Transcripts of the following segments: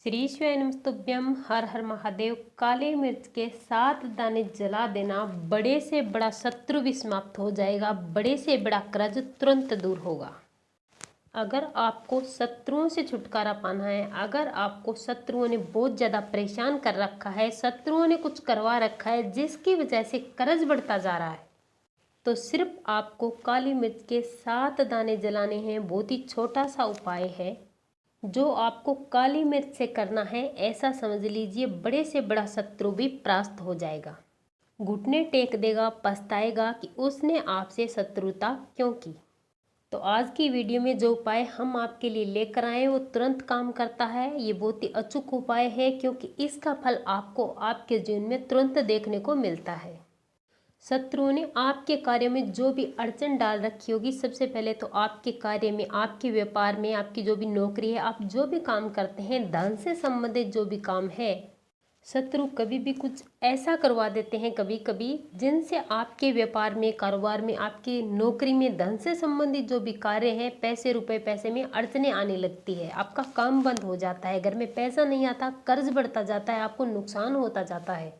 श्री स्वयं नमस्तुभ्यम। हर हर महादेव। काले मिर्च के 7 दाने जला देना, बड़े से बड़ा शत्रु भी समाप्त हो जाएगा, बड़े से बड़ा कर्ज तुरंत दूर होगा। अगर आपको शत्रुओं से छुटकारा पाना है, अगर आपको शत्रुओं ने बहुत ज़्यादा परेशान कर रखा है, शत्रुओं ने कुछ करवा रखा है जिसकी वजह से कर्ज बढ़ता जा रहा है, तो सिर्फ आपको काली मिर्च के 7 दाने जलाने हैं। बहुत ही छोटा सा उपाय है जो आपको काली मिर्च से करना है। ऐसा समझ लीजिए बड़े से बड़ा शत्रु भी परास्त हो जाएगा, घुटने टेक देगा, पछताएगा कि उसने आपसे शत्रुता क्यों की। तो आज की वीडियो में जो उपाय हम आपके लिए लेकर आए वो तुरंत काम करता है। ये बहुत ही अचूक उपाय है क्योंकि इसका फल आपको आपके जीवन में तुरंत देखने को मिलता है। शत्रुओं ने आपके कार्य में जो भी अड़चन डाल रखी होगी, सबसे पहले तो आपके कार्य में, आपके व्यापार में, आपकी जो भी नौकरी है, आप जो भी काम करते हैं, धन से संबंधित जो भी काम है, शत्रु कभी भी कुछ ऐसा करवा देते हैं कभी कभी जिनसे आपके व्यापार में, कारोबार में, आपकी नौकरी में, धन से संबंधित जो भी कार्य है, पैसे रुपए पैसे में अड़चने आने लगती है, आपका काम बंद हो जाता है, घर में पैसा नहीं आता, कर्ज बढ़ता जाता है, आपको नुकसान होता जाता है।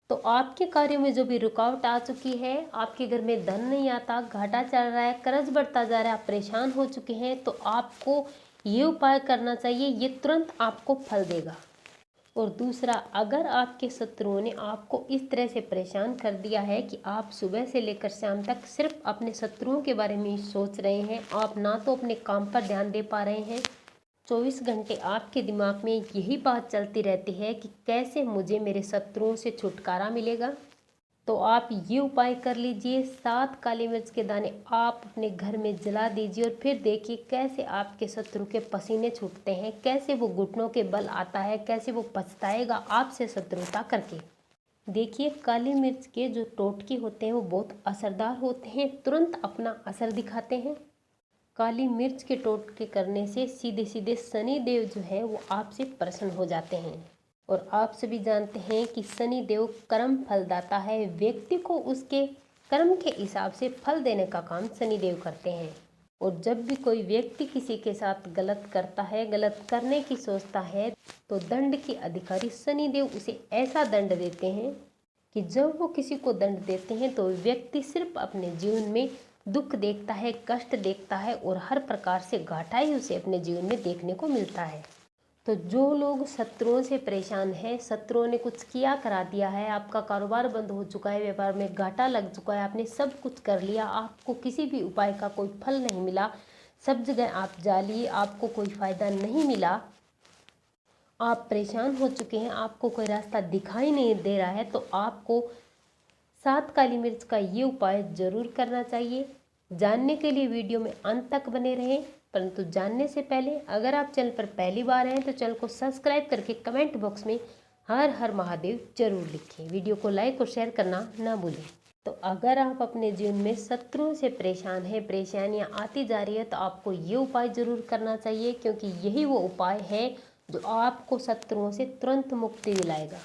तो आपके कार्यों में जो भी रुकावट आ चुकी है, आपके घर में धन नहीं आता, घाटा चल रहा है, कर्ज बढ़ता जा रहा है, आप परेशान हो चुके हैं, तो आपको ये उपाय करना चाहिए। ये तुरंत आपको फल देगा। और दूसरा, अगर आपके शत्रुओं ने आपको इस तरह से परेशान कर दिया है कि आप सुबह से लेकर शाम तक सिर्फ अपने शत्रुओं के बारे में ही सोच रहे हैं, आप ना तो अपने काम पर ध्यान दे पा रहे हैं, 24 घंटे आपके दिमाग में यही बात चलती रहती है कि कैसे मुझे मेरे शत्रुओं से छुटकारा मिलेगा, तो आप ये उपाय कर लीजिए। 7 काली मिर्च के दाने आप अपने घर में जला दीजिए और फिर देखिए कैसे आपके शत्रु के पसीने छूटते हैं, कैसे वो घुटनों के बल आता है, कैसे वो पछताएगा आपसे शत्रुता करके। देखिए, काली मिर्च के जो टोटके होते हैं वो बहुत असरदार होते हैं, तुरंत अपना असर दिखाते हैं। काली मिर्च के टोटके करने से सीधे सीधे शनि देव जो है वो आपसे प्रसन्न हो जाते हैं। और आप सभी जानते हैं कि शनि देव कर्म फलदाता है, व्यक्ति को उसके कर्म के हिसाब से फल देने का काम शनि देव करते हैं। और जब भी कोई व्यक्ति किसी के साथ गलत करता है, गलत करने की सोचता है, तो दंड के अधिकारी शनि देव उसे ऐसा दंड देते हैं कि जब वो किसी को दंड देते हैं तो व्यक्ति सिर्फ अपने जीवन में दुख देखता है, कष्ट देखता है और हर प्रकार से घाटा ही उसे अपने जीवन में देखने को मिलता है। तो जो लोग शत्रुओं से परेशान हैं, शत्रुओं ने कुछ किया करा दिया है, आपका कारोबार बंद हो चुका है, व्यापार में घाटा लग चुका है, आपने सब कुछ कर लिया, आपको किसी भी उपाय का कोई फल नहीं मिला, सब जगह आप जा लिए, आपको कोई फायदा नहीं मिला, आप परेशान हो चुके हैं, आपको कोई रास्ता दिखाई नहीं दे रहा है, तो आपको 7 काली मिर्च का ये उपाय जरूर करना चाहिए। जानने के लिए वीडियो में अंत तक बने रहें। परंतु जानने से पहले अगर आप चैनल पर पहली बार हैं तो चैनल को सब्सक्राइब करके कमेंट बॉक्स में हर हर महादेव जरूर लिखें। वीडियो को लाइक और शेयर करना ना भूलें। तो अगर आप अपने जीवन में शत्रुओं से परेशान हैं, परेशानियां आती जा रही है, तो आपको ये उपाय जरूर करना चाहिए, क्योंकि यही वो उपाय है जो आपको शत्रुओं से तुरंत मुक्ति दिलाएगा।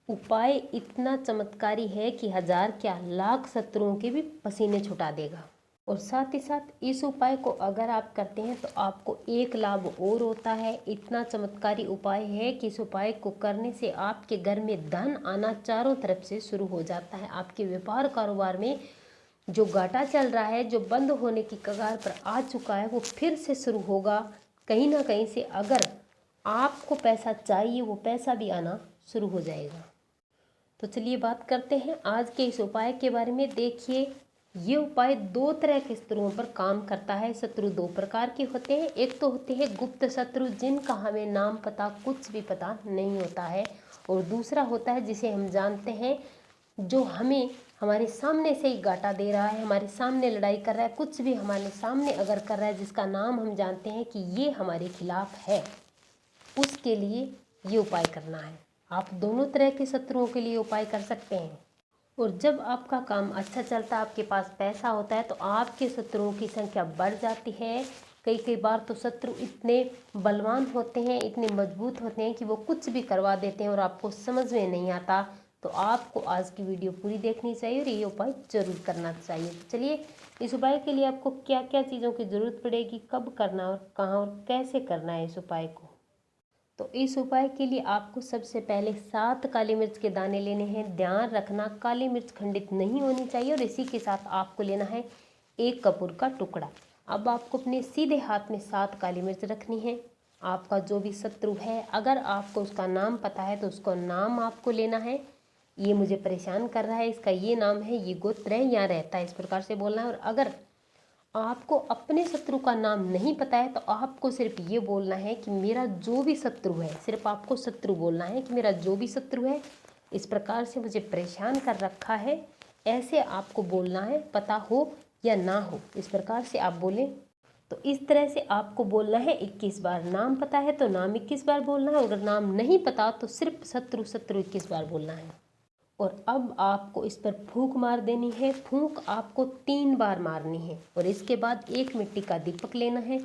उपाय इतना चमत्कारी है कि 1000 क्या लाख शत्रुओं के भी पसीने छुटा देगा। और साथ ही साथ इस उपाय को अगर आप करते हैं तो आपको एक लाभ और होता है। इतना चमत्कारी उपाय है कि इस उपाय को करने से आपके घर में धन आना चारों तरफ से शुरू हो जाता है। आपके व्यापार कारोबार में जो घाटा चल रहा है, जो बंद होने की कगार पर आ चुका है, वो फिर से शुरू होगा। कहीं ना कहीं से अगर आपको पैसा चाहिए, वो पैसा भी आना शुरू हो जाएगा। तो चलिए बात करते हैं आज के इस उपाय के बारे में। देखिए, ये उपाय 2 तरह के शत्रुओं पर काम करता है। शत्रु 2 प्रकार के होते हैं। एक तो होते हैं गुप्त शत्रु, जिनका हमें नाम पता कुछ भी पता नहीं होता है, और दूसरा होता है जिसे हम जानते हैं, जो हमें हमारे सामने से ही घाटा दे रहा है, हमारे सामने लड़ाई कर रहा है, कुछ भी हमारे सामने अगर कर रहा है, जिसका नाम हम जानते हैं कि ये हमारे खिलाफ है, उसके लिए ये उपाय करना है। आप दोनों तरह के शत्रुओं के लिए उपाय कर सकते हैं। और जब आपका काम अच्छा चलता है, आपके पास पैसा होता है, तो आपके शत्रुओं की संख्या बढ़ जाती है। कई कई बार तो शत्रु इतने बलवान होते हैं, इतने मजबूत होते हैं कि वो कुछ भी करवा देते हैं और आपको समझ में नहीं आता। तो आपको आज की वीडियो पूरी देखनी चाहिए और ये उपाय जरूर करना चाहिए। तो चलिए, इस उपाय के लिए आपको क्या क्या चीज़ों की ज़रूरत पड़ेगी, कब करना और कहाँ और कैसे करना है इस उपाय को। तो इस उपाय के लिए आपको सबसे पहले 7 काली मिर्च के दाने लेने हैं। ध्यान रखना काली मिर्च खंडित नहीं होनी चाहिए और इसी के साथ आपको लेना है 1 कपूर का टुकड़ा। अब आपको अपने सीधे हाथ में 7 काली मिर्च रखनी है। आपका जो भी शत्रु है, अगर आपको उसका नाम पता है तो उसका नाम आपको लेना है। ये मुझे परेशान कर रहा है, इसका ये नाम है, ये गोत्र है, यहाँ रहता है, इस प्रकार से बोलना है। और अगर आपको अपने शत्रु का नाम नहीं पता है तो आपको सिर्फ ये बोलना है कि मेरा जो भी शत्रु है, सिर्फ आपको शत्रु बोलना है कि मेरा जो भी शत्रु है इस प्रकार से मुझे परेशान कर रखा है, ऐसे आपको बोलना है, पता हो या ना हो, इस प्रकार से आप बोलें। तो इस तरह से आपको बोलना है 21 बार। नाम पता है तो नाम 21 बार बोलना है, अगर नाम नहीं पता तो सिर्फ शत्रु शत्रु 21 बार बोलना है। और अब आपको इस पर फूंक मार देनी है। फूंक आपको 3 बार मारनी है और इसके बाद एक मिट्टी का दीपक लेना है।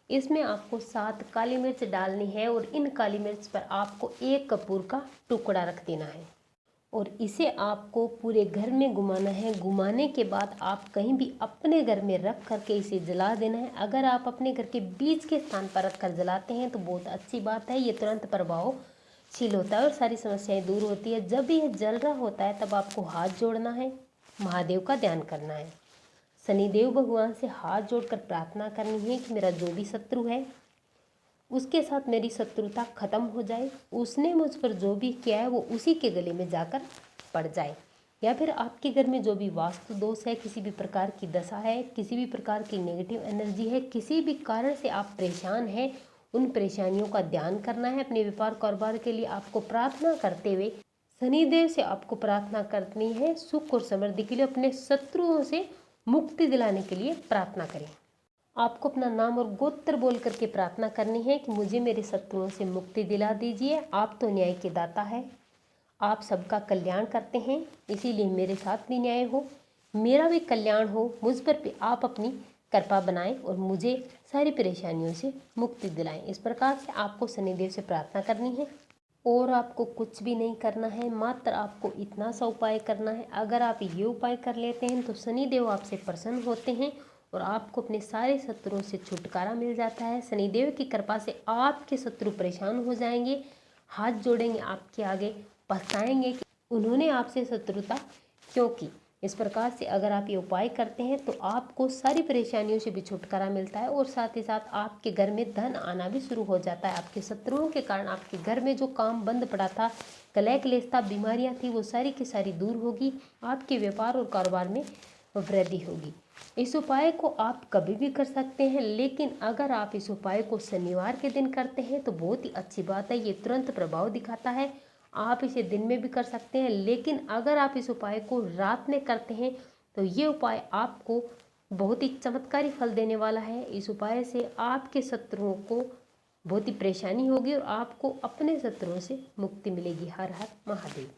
इसमें आपको 7 काली मिर्च डालनी है और इन काली मिर्च पर आपको 1 कपूर का टुकड़ा रख देना है और इसे आपको पूरे घर में घुमाना है। घुमाने के बाद आप कहीं भी अपने घर में रख करके इसे जला देना है। अगर आप अपने घर के बीच के स्थान पर रख कर जलाते हैं तो बहुत अच्छी बात है, ये तुरंत प्रभावशील होता है और सारी समस्याएं दूर होती है। जब यह जल रहा होता है तब आपको हाथ जोड़ना है, महादेव का ध्यान करना है, शनिदेव भगवान से हाथ जोड़कर प्रार्थना करनी है कि मेरा जो भी शत्रु है उसके साथ मेरी शत्रुता खत्म हो जाए, उसने मुझ पर जो भी किया है वो उसी के गले में जाकर पड़ जाए। या फिर आपके घर में जो भी वास्तु दोष है, किसी भी प्रकार की दशा है, किसी भी प्रकार की नेगेटिव एनर्जी है, किसी भी कारण से आप परेशान हैं, उन परेशानियों का ध्यान करना है। अपने व्यापार कारोबार के लिए आपको प्रार्थना करते हुए शनिदेव से आपको प्रार्थना करनी है। सुख और समृद्धि के लिए अपने शत्रुओं से मुक्ति दिलाने के लिए प्रार्थना करें। आपको अपना नाम और गोत्र बोल करके प्रार्थना करनी है कि मुझे मेरे शत्रुओं से मुक्ति दिला दीजिए। आप तो न्याय के दाता है, आप सबका कल्याण करते हैं, इसीलिए मेरे साथ भी न्याय हो, मेरा भी कल्याण हो, मुझ पर भी आप अपनी कृपा बनाएं और मुझे सारी परेशानियों से मुक्ति दिलाएं। इस प्रकार से आपको शनिदेव से प्रार्थना करनी है और आपको कुछ भी नहीं करना है, मात्र आपको इतना सा उपाय करना है। अगर आप ये उपाय कर लेते हैं तो शनिदेव आपसे प्रसन्न होते हैं और आपको अपने सारे शत्रुओं से छुटकारा मिल जाता है। शनिदेव की कृपा से आपके शत्रु परेशान हो जाएंगे, हाथ जोड़ेंगे आपके आगे, पछताएंगे कि उन्होंने आपसे शत्रुता क्यों की। इस प्रकार से अगर आप ये उपाय करते हैं तो आपको सारी परेशानियों से भी छुटकारा मिलता है और साथ ही साथ आपके घर में धन आना भी शुरू हो जाता है। आपके शत्रुओं के कारण आपके घर में जो काम बंद पड़ा था, कलह क्लेश था, बीमारियां थी, वो सारी की सारी दूर होगी। आपके व्यापार और कारोबार में वृद्धि होगी। इस उपाय को आप कभी भी कर सकते हैं, लेकिन अगर आप इस उपाय को शनिवार के दिन करते हैं तो बहुत ही अच्छी बात है, ये तुरंत प्रभाव दिखाता है। आप इसे दिन में भी कर सकते हैं, लेकिन अगर आप इस उपाय को रात में करते हैं तो ये उपाय आपको बहुत ही चमत्कारी फल देने वाला है। इस उपाय से आपके शत्रुओं को बहुत ही परेशानी होगी और आपको अपने शत्रुओं से मुक्ति मिलेगी। हर हर महादेव।